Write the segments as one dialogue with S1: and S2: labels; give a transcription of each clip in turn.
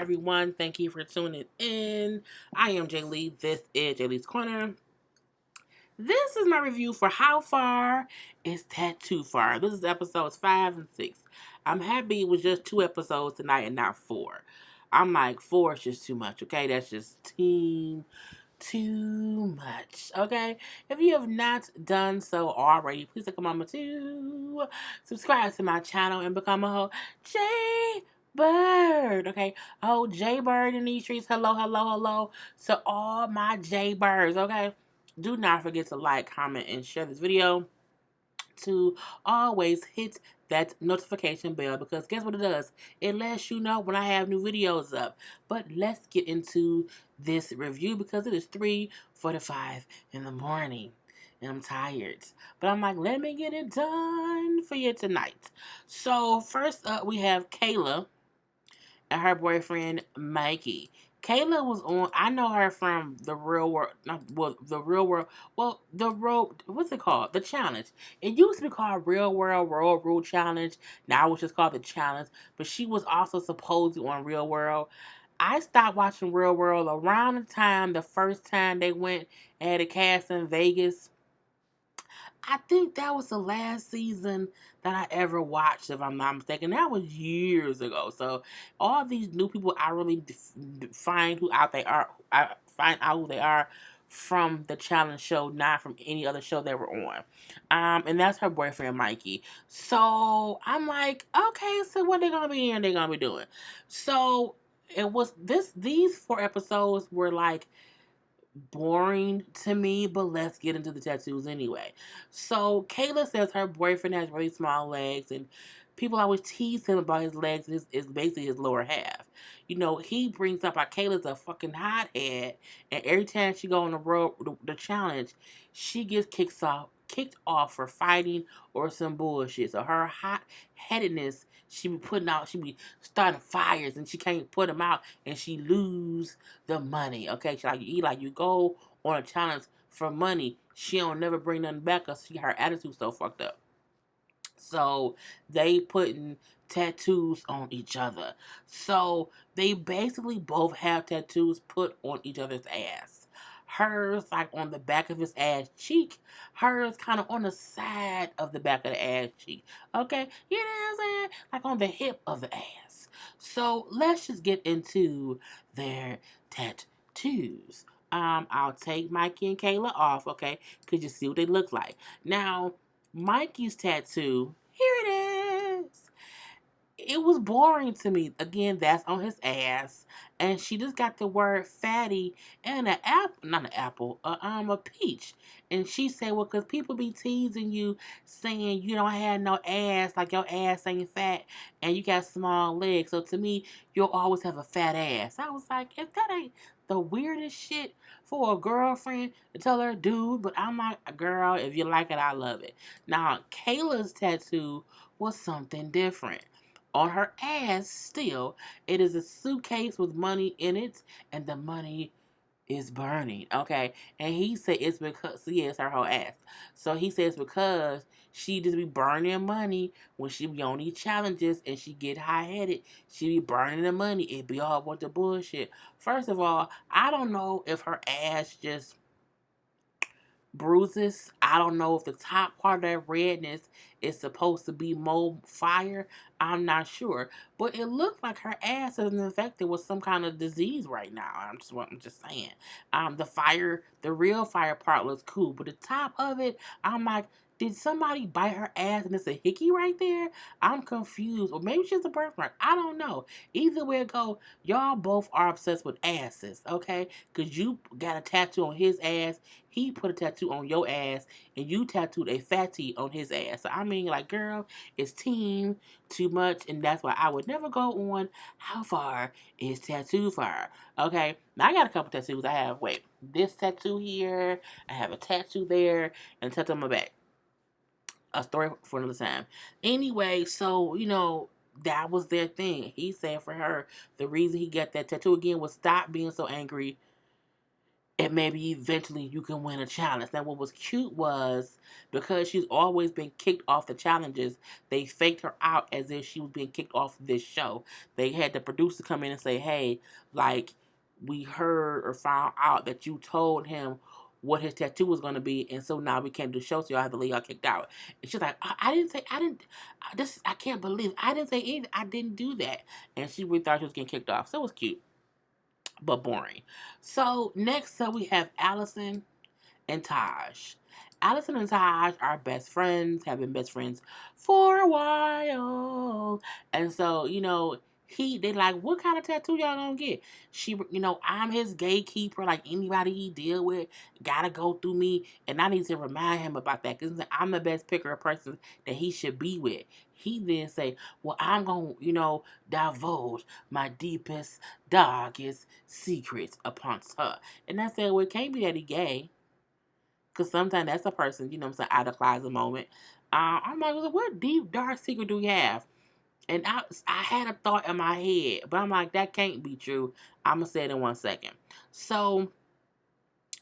S1: everyone. Thank you for tuning in. I am Jay Lee. This is Jay Lee's Corner. This is my review for How Far is Tattoo Far. This is episodes 5 and 6. I'm happy it was just 2 episodes tonight and not 4. I'm like, 4 is just too much, okay? That's just too much, okay? If you have not done so already, please take a moment to subscribe to my channel and become a whole J Bird, okay? Oh, J Bird in these streets. Hello, hello, hello to all my J Birds, okay? Do not forget to like, comment, and share this video. To always hit that notification bell, because guess what it does? It lets you know when I have new videos up. But let's get into this review because it is 3:45 in the morning and I'm tired. But I'm like, let me get it done for you tonight. So first up we have Kayla and her boyfriend Mikey. Kayla was on. I know her from the Real World. Not well, the Real World. Well, the road. What's it called? The Challenge. It used to be called Real World World Rule Challenge. Now it's just called the Challenge. But she was also supposedly on Real World. I stopped watching Real World around the first time they went and had a cast in Vegas. I think that was the last season that I ever watched, if I'm not mistaken. That was years ago. So all these new people, I really find who out they are. I find out who they are from the challenge show, not from any other show they were on. And that's her boyfriend Mikey. So I'm like, okay, so what they gonna be and they gonna be doing? So it was this. These 4 episodes were like boring to me, but let's get into the tattoos anyway. So Kayla says her boyfriend has really small legs, and people always tease him about his legs. And is basically his lower half. You know, he brings up how Kayla's a fucking hothead, and every time she go on the road, the challenge, she gets kicked off for fighting or some bullshit. So her hot headedness, she be starting fires, and she can't put them out, and she lose the money. Okay, she like you go on a challenge for money, she don't never bring nothing back because her attitude so fucked up. So they putting tattoos on each other. So they basically both have tattoos put on each other's ass. Hers like on the back of his ass cheek. Hers kind of on the side of the back of the ass cheek. Okay, you know what I'm saying? Like on the hip of the ass. So let's just get into their tattoos. I'll take Mikey and Kayla off, okay? Cause you see what they look like. Now, Mikey's tattoo, here it is. It was boring to me. Again, that's on his ass. And she just got the word fatty and an apple, not an apple, a peach. And she said, well, because people be teasing you, saying you don't have no ass, like your ass ain't fat, and you got small legs. So to me, you'll always have a fat ass. I was like, if that ain't the weirdest shit for a girlfriend to tell her dude, but I'm like, girl, if you like it, I love it. Now, Kayla's tattoo was something different. On her ass, still, it is a suitcase with money in it, and the money is burning. Okay, and he said it's because it's her whole ass. So he says because she just be burning money when she be on these challenges and she get high headed. She be burning the money. It be all bunch of bullshit. First of all, I don't know if her ass just bruises. I don't know if the top part of that redness is supposed to be more fire. I'm not sure, but it looked like her ass is infected with some kind of disease right now. I'm just saying. The real fire part looks cool, but the top of it, I'm like, did somebody bite her ass and it's a hickey right there? I'm confused. Or maybe she's a birthmark. I don't know. Either way it go, y'all both are obsessed with asses, okay? Because you got a tattoo on his ass. He put a tattoo on your ass. And you tattooed a fatty on his ass. So, I mean, like, girl, it's team too much. And that's why I would never go on how far is tattoo far. Okay? Now, I got a couple tattoos. I have, this tattoo here. I have a tattoo there. And a tattoo on my back. A story for another time. Anyway, so, that was their thing. He said for her, the reason he got that tattoo again was stop being so angry and maybe eventually you can win a challenge. Now, what was cute was because she's always been kicked off the challenges, they faked her out as if she was being kicked off this show. They had the producer come in and say, "Hey, like, we heard or found out that you told him what his tattoo was going to be, and so now we can't do the show, so y'all have to leave y'all kicked out." And she's like, I didn't say, I didn't, I can't believe, I didn't say anything, I didn't do that." And she really thought she was getting kicked off. So it was cute, but boring. So next up we have Allison and Taj. Allison and Taj are best friends, have been best friends for a while. And so, they like, what kind of tattoo y'all gonna get? I'm his gatekeeper, like anybody he deal with gotta go through me. And I need to remind him about that because I'm the best picker of person that he should be with. He then say, well, I'm gonna, divulge my deepest, darkest secrets upon her. And I said, well, it can't be that he gay. Because sometimes that's a person, out of closet moment. I'm like, well, what deep, dark secret do we have? And I had a thought in my head, but I'm like, that can't be true. I'm going to say it in 1 second. So,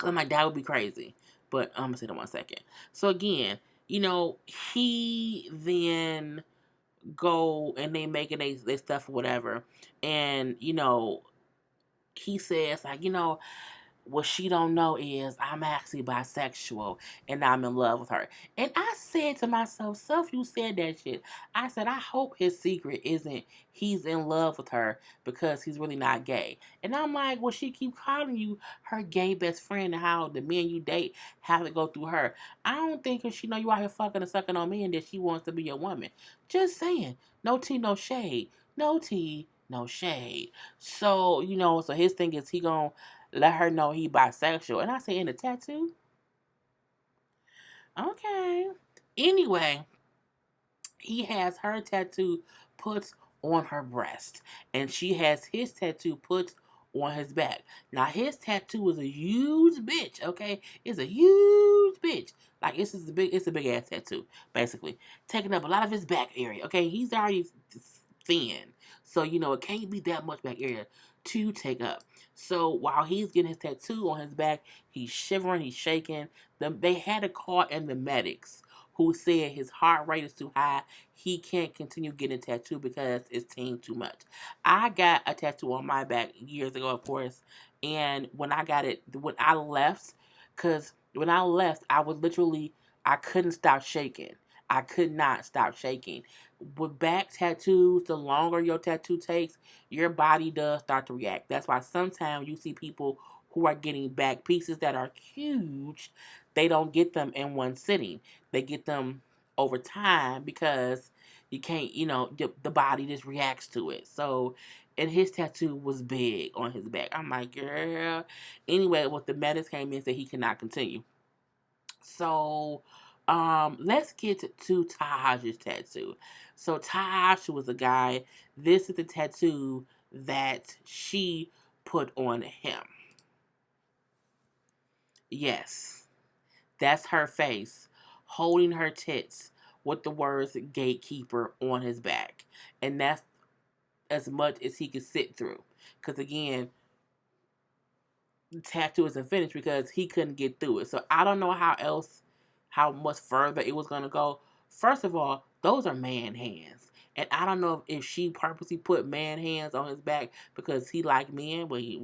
S1: I'm like, that would be crazy. But I'm going to say it in 1 second. So, again, he then go and they making they stuff or whatever. And, he says, like, what she don't know is I'm actually bisexual and I'm in love with her. And I said to myself, Self, you said that shit. I said, I hope his secret isn't he's in love with her because he's really not gay. And I'm like, well, she keep calling you her gay best friend and how the men you date have to go through her. I don't think if she know you out here fucking and sucking on men that she wants to be a woman. Just saying. No tea, no shade. No tea, no shade. So, so his thing is he gonna let her know he bisexual. And I say, in the tattoo? Okay. Anyway, he has her tattoo put on her breast. And she has his tattoo put on his back. Now, his tattoo is a huge bitch, okay? It's a huge bitch. Like, it's a big ass tattoo, basically. Taking up a lot of his back area, okay? He's already thin. So, it can't be that much back area to take up. So while he's getting his tattoo on his back, he's shivering, he's shaking. They had a call in the medics who said his heart rate is too high. He can't continue getting a tattoo because it's too much. I got a tattoo on my back years ago, of course, and when I got it, because when I left, I couldn't stop shaking. I could not stop shaking. With back tattoos, the longer your tattoo takes, your body does start to react. That's why sometimes you see people who are getting back pieces that are huge, they don't get them in one sitting. They get them over time because you can't, the body just reacts to it. So, and his tattoo was big on his back. I'm like, girl. Anyway, what the medics came in and said he cannot continue. So, let's get to Taj's tattoo. So Taj was a guy. This is the tattoo that she put on him. Yes, that's her face holding her tits with the words gatekeeper on his back. And that's as much as he could sit through. Because again, the tattoo isn't finished because he couldn't get through it. So I don't know how much further it was going to go. First of all, those are man hands. And I don't know if she purposely put man hands on his back because he like men, but he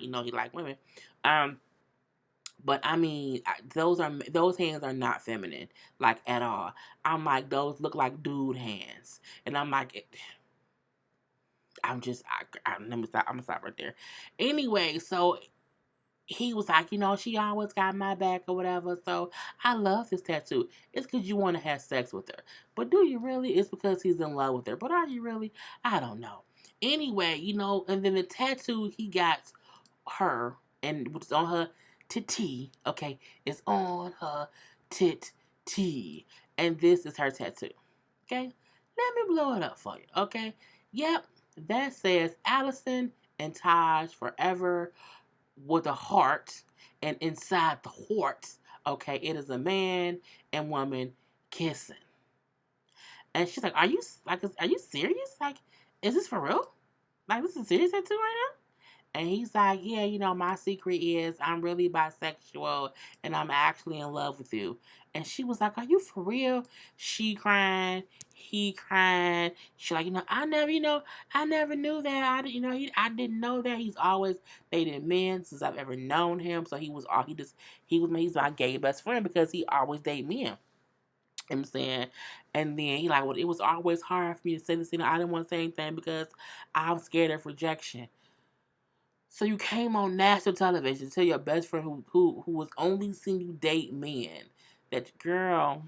S1: know he like women. But I mean, those hands are not feminine, like at all. I'm like, those look like dude hands, and I'm like, let me stop. I'm gonna stop right there. Anyway, so he was like, she always got my back or whatever. So I love this tattoo. It's because you want to have sex with her. But do you really? It's because he's in love with her. But are you really? I don't know. Anyway, and then the tattoo he got her, and what's on her titty, okay, it's on her tit T. And this is her tattoo. Okay? Let me blow it up for you. Okay? Yep. That says Allison and Taj forever with a heart, and inside the heart, okay, it is a man and woman kissing. And she's like, are you serious? Like, is this for real? Like, this is a serious tattoo right now? And he's like, yeah, my secret is I'm really bisexual and I'm actually in love with you. And she was like, are you for real? She crying, he crying. She like, I never knew that. I didn't know that. He's always dated men since I've ever known him. So he's my gay best friend because he always date men. I'm saying, and then he like, well, it was always hard for me to say this. I didn't want to say anything because I'm scared of rejection. So you came on national television to tell your best friend who was only seeing you date men that girl,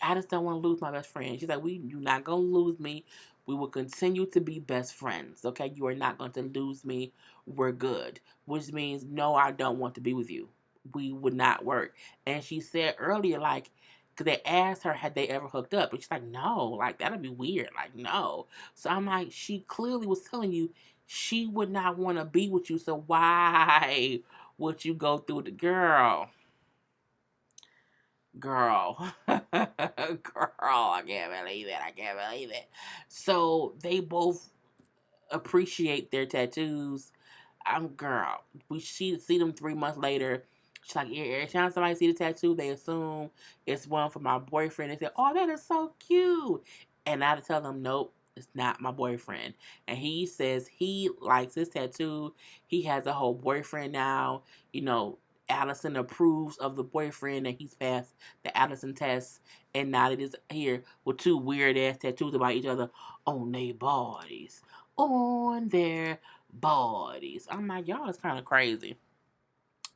S1: I just don't want to lose my best friend. She's like, you're not gonna lose me. We will continue to be best friends. Okay, you are not going to lose me. We're good, which means no, I don't want to be with you. We would not work. And she said earlier, like, because they asked her had they ever hooked up, and she's like, no, like that'd be weird. Like, no. So I'm like, she clearly was telling you she would not want to be with you. So why would you go through the girl? Girl, girl, I can't believe it. I can't believe it. So they both appreciate their tattoos. Girl, we see them 3 months later. She's like, every time somebody see the tattoo, they assume it's one for my boyfriend. They say, oh, that is so cute. And I had to tell them, nope, it's not my boyfriend. And he says he likes his tattoo. He has a whole boyfriend now. Allison approves of the boyfriend and he's passed the Allison test. And now it is here with two weird ass tattoos about each other on their bodies. On their bodies. I'm like, y'all is kind of crazy.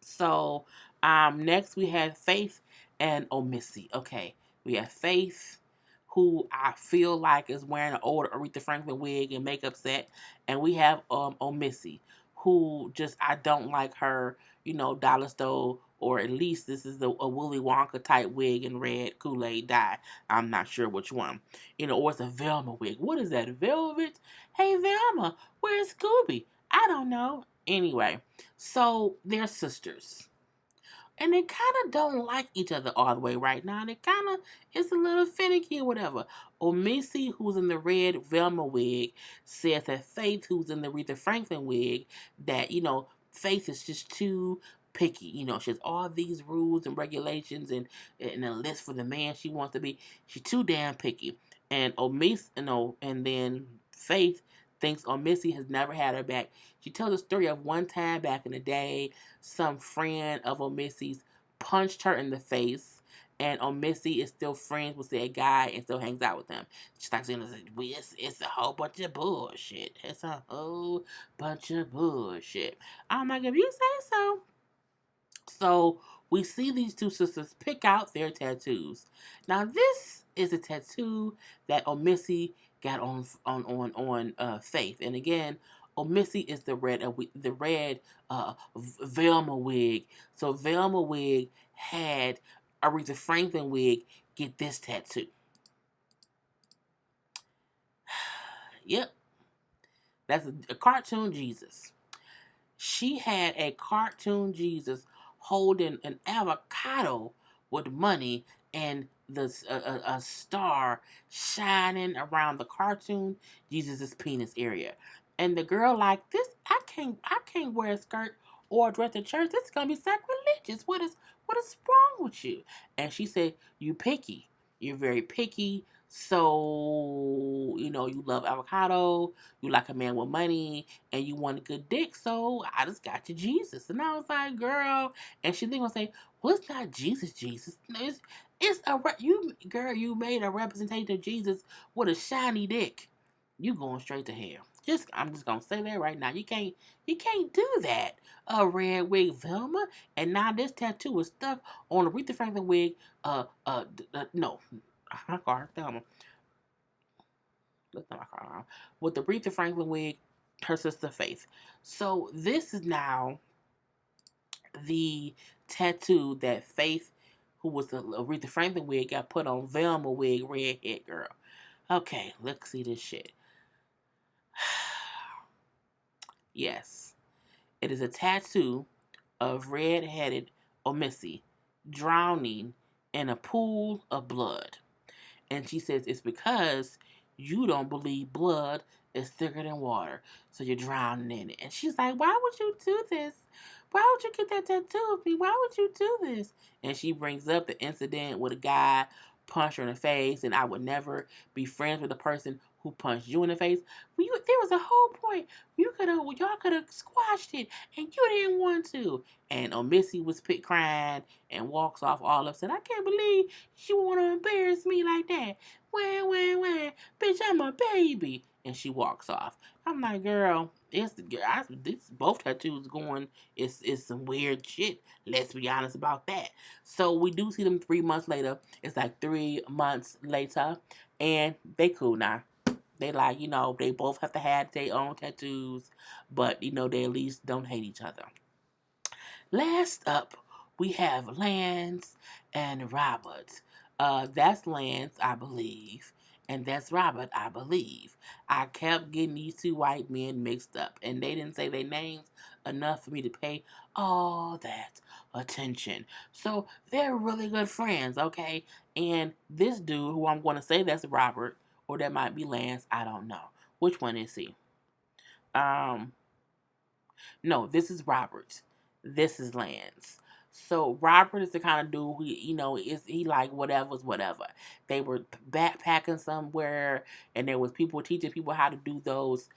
S1: So, next we have Faith and Missy. Okay, we have Faith, who I feel like is wearing an old Aretha Franklin wig and makeup set, and we have Missy, who just I don't like her, dollar store, or at least this is a Willy Wonka type wig in red Kool-Aid dye. I'm not sure which one, or it's a Velma wig. What is that, Velvet? Hey Velma, where's Scooby? I don't know. Anyway, so they're sisters. And they kind of don't like each other all the way right now. They kind of, it's a little finicky or whatever. Missy, who's in the red Velma wig, says that Faith, who's in the Aretha Franklin wig, that, Faith is just too picky. She has all these rules and regulations and a list for the man she wants to be. She's too damn picky. And Missy, and then Faith thinks Missy has never had her back. She tells a story of one time back in the day, some friend of Missy's punched her in the face, and Missy is still friends with that guy and still hangs out with him. She's like, it's a whole bunch of bullshit. It's a whole bunch of bullshit. I'm like, if you say so. So we see these two sisters pick out their tattoos. Now this is a tattoo that Missy got on Faith, and again, Missy is the red Velma wig. So Velma wig had Aretha Franklin wig get this tattoo. Yep, that's a cartoon Jesus. She had a cartoon Jesus holding an avocado with money and a star shining around the cartoon Jesus's penis area. And the girl like, this, I can't wear a skirt or a dress to church. This is gonna be sacrilegious. What is wrong with you? And she said, you picky. You're very picky. So, you love avocado, you like a man with money, and you want a good dick, so I just got you Jesus. And I was like, girl, and she then gonna say, well, it's not Jesus. You made a representation of Jesus with a shiny dick. You going straight to hell. I'm just gonna say that right now. You can't do that. A red wig Velma, and now this tattoo is stuck on a Aretha Franklin wig. No, my car, Velma. That's not my car. With the Aretha Franklin wig, her sister Faith. So this is now the tattoo that Faith, who was the Aretha Franklin wig, got put on Velma wig, redhead girl. Okay, let's see this shit. Yes, it is a tattoo of red-headed Missy drowning in a pool of blood. And she says it's because you don't believe blood is thicker than water, so you're drowning in it. And she's like, why would you do this? Why would you get that tattoo of me? Why would you do this? And she brings up the incident with a guy punched her in the face, and I would never be friends with the person who punched you in the face. But there was a whole point. Y'all could have squashed it, and you didn't want to. And Missy was crying and walks off all upset. I can't believe she want to embarrass me like that. Wah, bitch, I'm a baby. And she walks off. I'm like, girl, this both tattoos going. It's some weird shit. Let's be honest about that. So we do see them 3 months later. It's like 3 months later, and they cool now. They like, they both have to have their own tattoos, but they at least don't hate each other. Last up, we have Lance and Robert. That's Lance, I believe, and that's Robert, I believe. I kept getting these two white men mixed up, and they didn't say their names enough for me to pay all that attention. So they're really good friends, okay? And this dude, who I'm going to say that's Robert, or that might be Lance, I don't know. Which one is he? Um, no, this is Robert. This is Lance. So Robert is the kind of dude who, he like whatever's whatever. They were backpacking somewhere, and there was people teaching people how to do those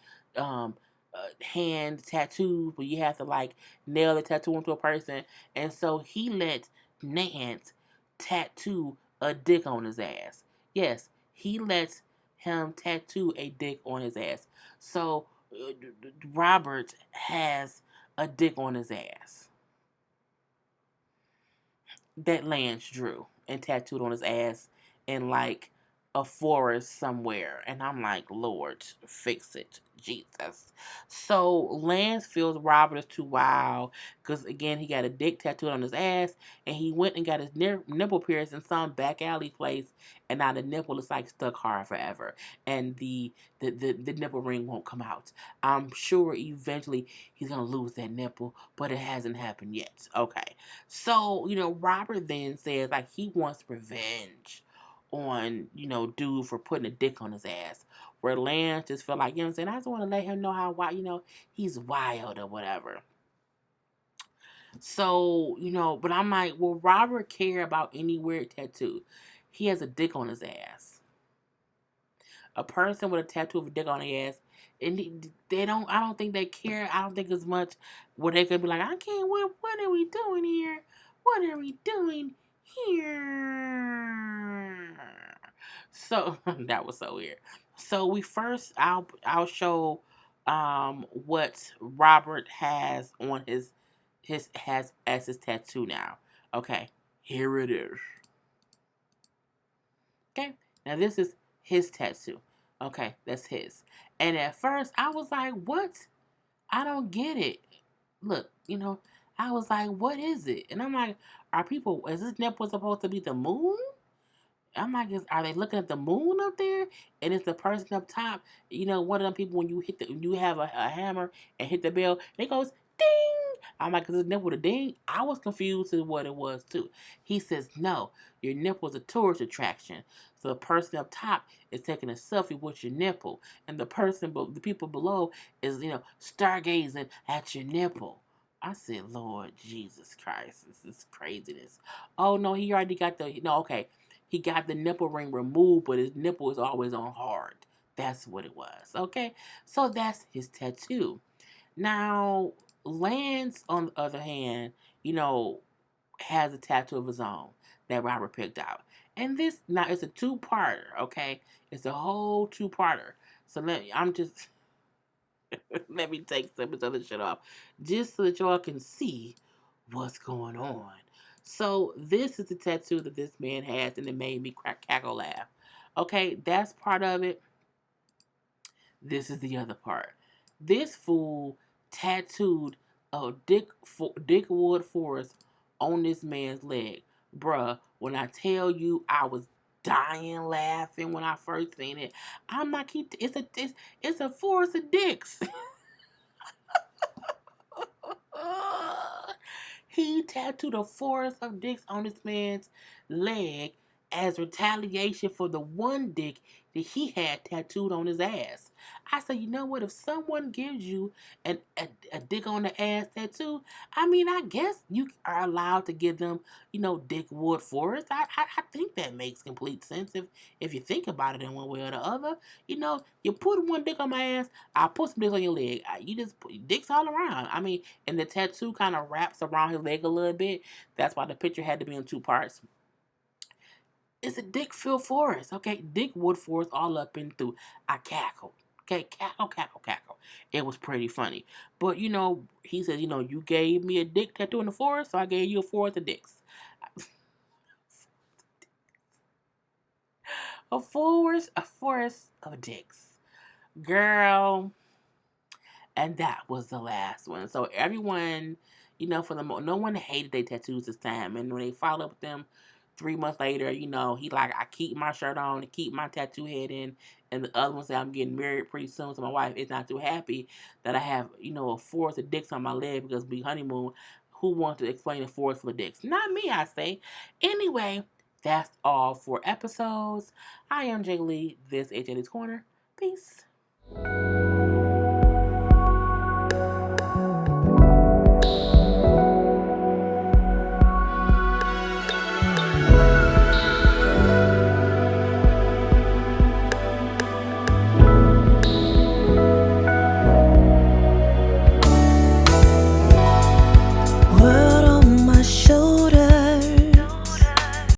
S1: hand tattoos, where you have to like nail the tattoo into a person. And so he let Nance tattoo a dick on his ass. Yes, he lets him tattoo a dick on his ass. So Robert has a dick on his ass that Lance drew and tattooed on his ass in like a forest somewhere. And I'm like, Lord, fix it. Jesus. So Lance feels Robert is too wild because, again, he got a dick tattooed on his ass, and he went and got his nipple pierced in some back alley place, and now the nipple is like stuck hard forever, and the nipple ring won't come out. I'm sure eventually he's going to lose that nipple, but it hasn't happened yet. Okay. So, Robert then says like he wants revenge on, dude for putting a dick on his ass. Where Lance just felt like, I'm saying, I just want to let him know how wild, he's wild or whatever. So, but I'm like, will Robert care about any weird tattoo? He has a dick on his ass. A person with a tattoo of a dick on their ass, and I don't think they care. I don't think as much where they could be like, I can't, what are we doing here? What are we doing here? So, that was so weird. So I'll show what Robert has on his has as his tattoo now. Okay, here it is. Okay, now this is his tattoo. Okay, that's his. And at first I was like, what? I don't get it. Look, I was like, what is it? And I'm like, is this nipple supposed to be the moon? I'm like, are they looking at the moon up there? And it's the person up top, one of them people when you have a hammer and hit the bell, and it goes ding. I'm like, is this nipple a ding? I was confused as what it was too. He says, no, your nipple is a tourist attraction. So the person up top is taking a selfie with your nipple, and the people below is, stargazing at your nipple. I said, Lord Jesus Christ, this is craziness. Oh no, he already got okay. He got the nipple ring removed, but his nipple is always on hard. That's what it was. Okay? So that's his tattoo. Now, Lance, on the other hand, has a tattoo of his own that Robert picked out. And now it's a two-parter, okay? It's a whole two-parter. So let me take some of this other shit off, just so that y'all can see what's going on. So this is the tattoo that this man has, and it made me cackle laugh. Okay, that's part of it. This is the other part. This fool tattooed a Dickwood forest on this man's leg. Bruh, when I tell you I was dying laughing when I first seen it, I'm like, it's a forest of dicks. He tattooed a forest of dicks on this man's leg as retaliation for the one dick that he had tattooed on his ass. I said, you know what? If someone gives you a dick on the ass tattoo, I mean, I guess you are allowed to give them, Dick Wood Forest. I think that makes complete sense if you think about it in one way or the other. You put one dick on my ass, I'll put some dicks on your leg. You just put dicks all around. I mean, and the tattoo kind of wraps around his leg a little bit. That's why the picture had to be in two parts. It's a Dick Phil Forrest, okay? Dick Wood Forrest all up and through. I cackled. Okay, cackle, cackle, cackle. It was pretty funny. But, he says, you gave me a dick tattoo in the forest, so I gave you a forest of dicks. A forest of dicks. Girl. And that was the last one. So everyone, for the no one hated their tattoos this time. And when they followed up with them 3 months later, he like, I keep my shirt on and keep my tattoo head in. And the other one said, I'm getting married pretty soon, so my wife is not too happy that I have, a forest of dicks on my leg because we honeymoon. Who wants to explain a forest full of dicks? Not me, I say. Anyway, that's all for episodes. I am Jay Lee. This is Jay's Corner. Peace.